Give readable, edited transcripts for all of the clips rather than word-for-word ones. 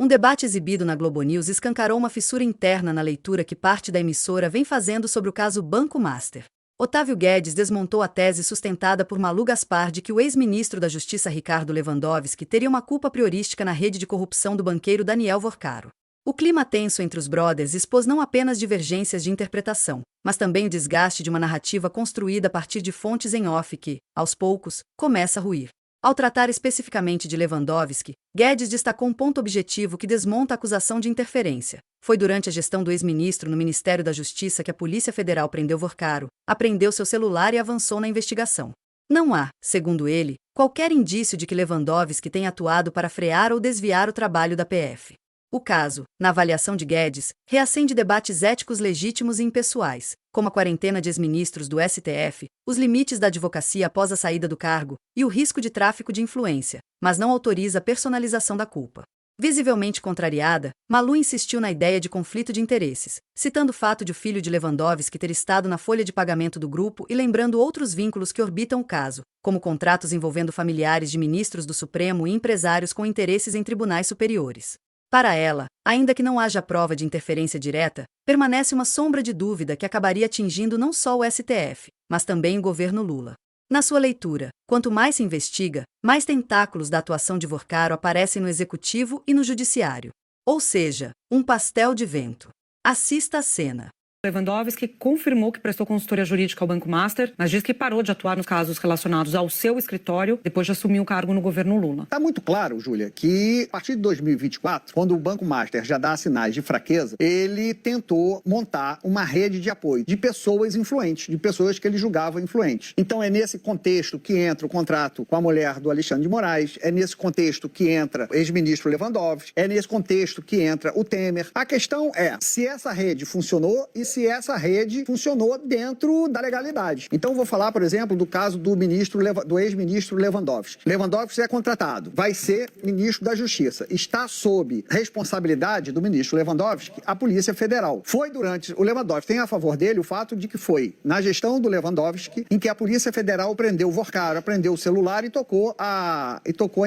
debate exibido na Globo News escancarou uma fissura interna na leitura que parte da emissora vem fazendo sobre o caso Banco Master. Otávio Guedes desmontou a tese sustentada por Malu Gaspar de que o ex-ministro da Justiça Ricardo Lewandowski teria uma culpa priorística na rede de corrupção do banqueiro Daniel Vorcaro. O clima tenso entre os brothers expôs não apenas divergências de interpretação, mas também o desgaste de uma narrativa construída a partir de fontes em off que, aos poucos, começa a ruir. Ao tratar especificamente de Lewandowski, Guedes destacou um ponto objetivo que desmonta a acusação de interferência. Foi durante a gestão do ex-ministro no Ministério da Justiça que a Polícia Federal prendeu Vorcaro, apreendeu seu celular e avançou na investigação. Não há, segundo ele, qualquer indício de que Lewandowski tenha atuado para frear ou desviar o trabalho da PF. O caso, na avaliação de Guedes, reacende debates éticos legítimos e impessoais, como a quarentena de ex-ministros do STF, os limites da advocacia após a saída do cargo e o risco de tráfico de influência, mas não autoriza a personalização da culpa. Visivelmente contrariada, Malu insistiu na ideia de conflito de interesses, citando o fato de o filho de Lewandowski ter estado na folha de pagamento do grupo e lembrando outros vínculos que orbitam o caso, como contratos envolvendo familiares de ministros do Supremo e empresários com interesses em tribunais superiores. Para ela, ainda que não haja prova de interferência direta, permanece uma sombra de dúvida que acabaria atingindo não só o STF, mas também o governo Lula. Na sua leitura, quanto mais se investiga, mais tentáculos da atuação de Vorcaro aparecem no executivo e no judiciário. Ou seja, um pastel de vento. Assista a cena. Lewandowski confirmou que prestou consultoria jurídica ao Banco Master, mas diz que parou de atuar nos casos relacionados ao seu escritório depois de assumir o cargo no governo Lula. Está muito claro, Júlia, que a partir de 2024, quando o Banco Master já dá sinais de fraqueza, ele tentou montar uma rede de apoio de pessoas influentes, de pessoas que ele julgava influentes. Então é nesse contexto que entra o contrato com a mulher do Alexandre de Moraes, é nesse contexto que entra o ex-ministro Lewandowski, é nesse contexto que entra o Temer. A questão é se essa rede funcionou e se essa rede funcionou dentro da legalidade. Então, vou falar, por exemplo, do caso do ex-ministro Lewandowski. Lewandowski é contratado, vai ser ministro da Justiça. Está sob responsabilidade do ministro Lewandowski a Polícia Federal. Foi durante... O Lewandowski tem a favor dele o fato de que foi na gestão do Lewandowski em que a Polícia Federal prendeu o Vorcaro, prendeu o celular e tocou a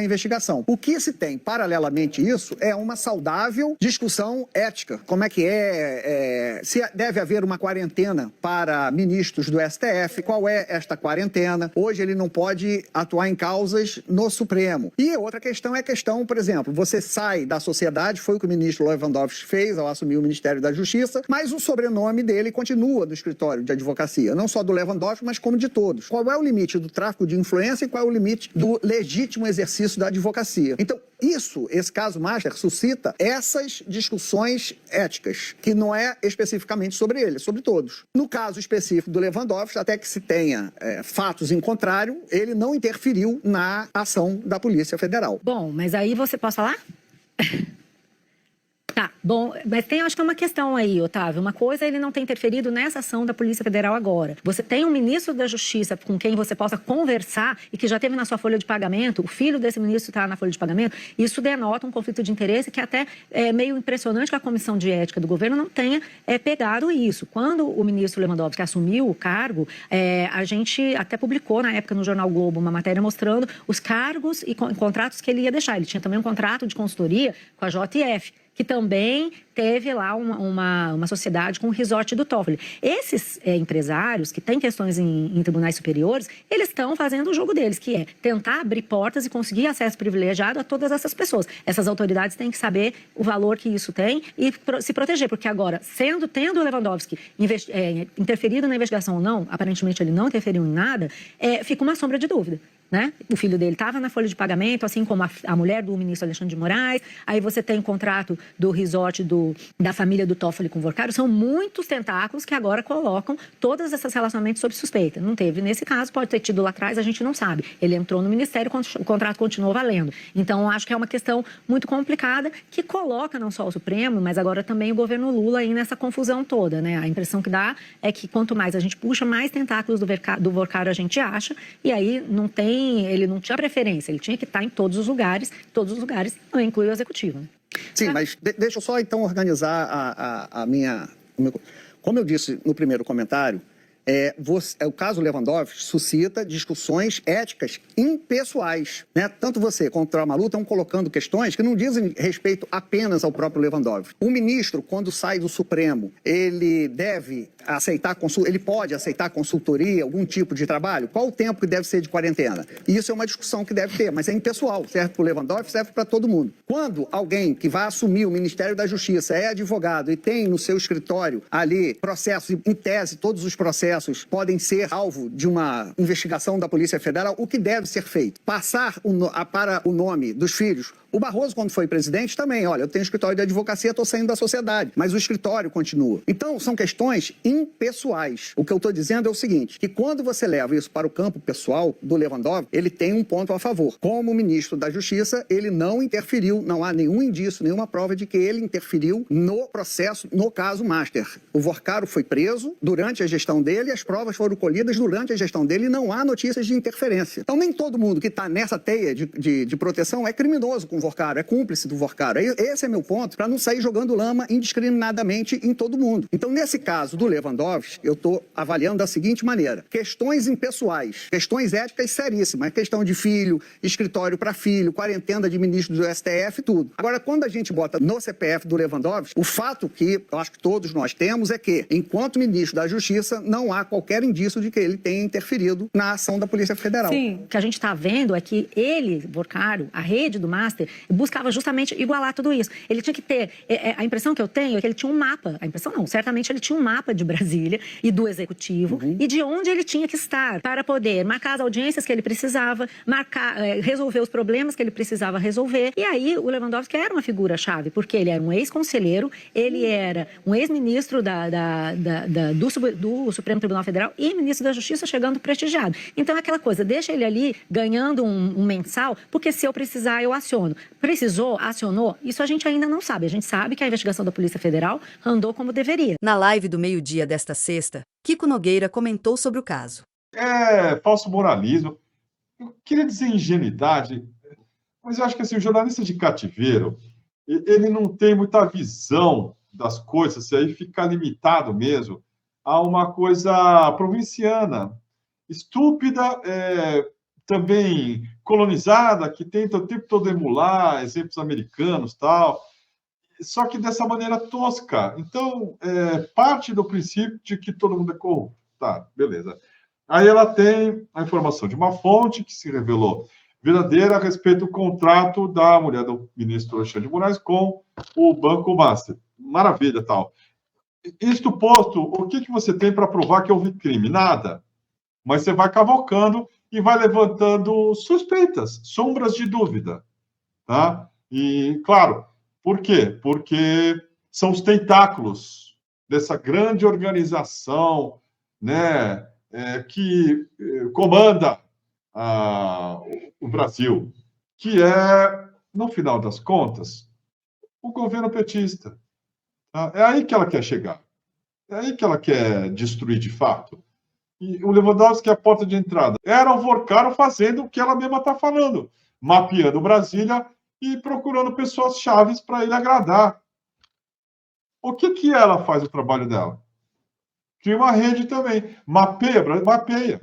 investigação. O que se tem, paralelamente isso, é uma saudável discussão ética. Como é que se deve haver uma quarentena para ministros do STF, qual é esta quarentena? Hoje ele não pode atuar em causas no Supremo. E outra questão é a questão, por exemplo, você sai da sociedade, foi o que o ministro Lewandowski fez ao assumir o Ministério da Justiça, mas o sobrenome dele continua no escritório de advocacia, não só do Lewandowski, mas como de todos. Qual é o limite do tráfico de influência e qual é o limite do legítimo exercício da advocacia? Então, esse caso Master suscita essas discussões éticas, que não é especificamente sobre ele, é sobre todos. No caso específico do Lewandowski, até que se tenha fatos em contrário, ele não interferiu na ação da Polícia Federal. Bom, mas aí você pode falar? Tá, bom, mas acho que é uma questão aí, Otávio. Uma coisa é ele não ter interferido nessa ação da Polícia Federal agora. Você tem um ministro da Justiça com quem você possa conversar e que já teve na sua folha de pagamento, o filho desse ministro está na folha de pagamento, isso denota um conflito de interesse que até é meio impressionante que a Comissão de Ética do governo não tenha pegado isso. Quando o ministro Lewandowski assumiu o cargo, a gente até publicou na época no Jornal Globo uma matéria mostrando os cargos e contratos que ele ia deixar. Ele tinha também um contrato de consultoria com a JF, que também teve lá uma sociedade com o resort do Toffoli. Esses empresários que têm questões em tribunais superiores, eles estão fazendo o jogo deles, que é tentar abrir portas e conseguir acesso privilegiado a todas essas pessoas. Essas autoridades têm que saber o valor que isso tem e se proteger, porque agora, tendo o Lewandowski interferido na investigação ou não, aparentemente ele não interferiu em nada, fica uma sombra de dúvida. Né? O filho dele estava na folha de pagamento, assim como a mulher do ministro Alexandre de Moraes. Aí você tem o contrato do resort da família do Toffoli com o Vorcaro. São muitos tentáculos que agora colocam todos esses relacionamentos sob suspeita. Não teve nesse caso, pode ter tido lá atrás, a gente não sabe. Ele entrou no ministério, o contrato continuou valendo. Então, acho que é uma questão muito complicada que coloca não só o Supremo, mas agora também o governo Lula aí nessa confusão toda, né? A impressão que dá é que quanto mais a gente puxa, mais tentáculos do Vorcaro a gente acha, e aí ele não tinha preferência, ele tinha que estar em todos os lugares não inclui o executivo. Né? Sim, mas deixa eu só então organizar a minha... Como eu disse no primeiro comentário, O caso Lewandowski suscita discussões éticas impessoais, né? Tanto você quanto a Malu estão colocando questões que não dizem respeito apenas ao próprio Lewandowski. O ministro, quando sai do Supremo, ele deve aceitar ele pode aceitar consultoria, algum tipo de trabalho? Qual o tempo que deve ser de quarentena? E isso é uma discussão que deve ter, mas é impessoal, serve para o Lewandowski, serve para todo mundo. Quando alguém que vai assumir o Ministério da Justiça é advogado e tem no seu escritório ali processos, em tese todos os processos podem ser alvo de uma investigação da Polícia Federal, o que deve ser feito? Passar para o nome dos filhos. O Barroso, quando foi presidente, também, olha, eu tenho escritório de advocacia, estou saindo da sociedade, mas o escritório continua. Então, são questões impessoais. O que eu estou dizendo é o seguinte, que quando você leva isso para o campo pessoal do Lewandowski, ele tem um ponto a favor. Como ministro da Justiça, ele não interferiu, não há nenhum indício, nenhuma prova de que ele interferiu no processo, no caso Master. O Vorcaro foi preso durante a gestão dele, as provas foram colhidas durante a gestão dele e não há notícias de interferência. Então, nem todo mundo que está nessa teia de proteção é criminoso com o Vorcaro, é cúmplice do Vorcaro. Esse é meu ponto, para não sair jogando lama indiscriminadamente em todo mundo. Então, nesse caso do Lewandowski, eu estou avaliando da seguinte maneira: questões impessoais, questões éticas seríssimas, questão de filho, escritório para filho, quarentena de ministro do STF, tudo. Agora, quando a gente bota no CPF do Lewandowski, o fato que eu acho que todos nós temos é que, enquanto ministro da Justiça, não há qualquer indício de que ele tenha interferido na ação da Polícia Federal. Sim, o que a gente está vendo é que ele, Vorcaro, a rede do Master, buscava justamente igualar tudo isso. Ele tinha que ter, a impressão que eu tenho é que ele tinha um mapa, a impressão não, certamente ele tinha um mapa de Brasília e do Executivo e de onde ele tinha que estar para poder marcar as audiências que ele precisava, resolver os problemas que ele precisava resolver. E aí o Lewandowski era uma figura-chave, porque ele era um ex-conselheiro, ele era um ex-ministro do Supremo Tribunal Federal e ministro da Justiça chegando prestigiado. Então é aquela coisa, deixa ele ali ganhando um mensal, porque se eu precisar eu aciono. Precisou, acionou, isso a gente ainda não sabe. A gente sabe que a investigação da Polícia Federal andou como deveria. Na live do meio-dia desta sexta, Kiko Nogueira comentou sobre o caso. Falso moralismo. Eu queria dizer ingenuidade, mas eu acho que assim, o jornalista de cativeiro, ele não tem muita visão das coisas, e aí fica limitado mesmo a uma coisa provinciana, estúpida, também colonizada, que tenta o tempo todo emular exemplos americanos, tal, só que dessa maneira tosca. Então, parte do princípio de que todo mundo é corrupto. Tá, beleza. Aí ela tem a informação de uma fonte que se revelou verdadeira a respeito do contrato da mulher do ministro Alexandre de Moraes com o Banco Master. Maravilha, tal. Isto posto, o que você tem para provar que houve crime? Nada. Mas você vai cavocando e vai levantando suspeitas, sombras de dúvida. Tá? E, claro, por quê? Porque são os tentáculos dessa grande organização, né, que comanda o Brasil, que é, no final das contas, o governo petista. Tá? É aí que ela quer chegar. É aí que ela quer destruir de fato. E o Lewandowski é a porta de entrada. Era o Vorcaro fazendo o que ela mesma está falando, mapeando Brasília e procurando pessoas chaves para ele agradar. O que ela faz o trabalho dela? Cria uma rede também. Mapeia.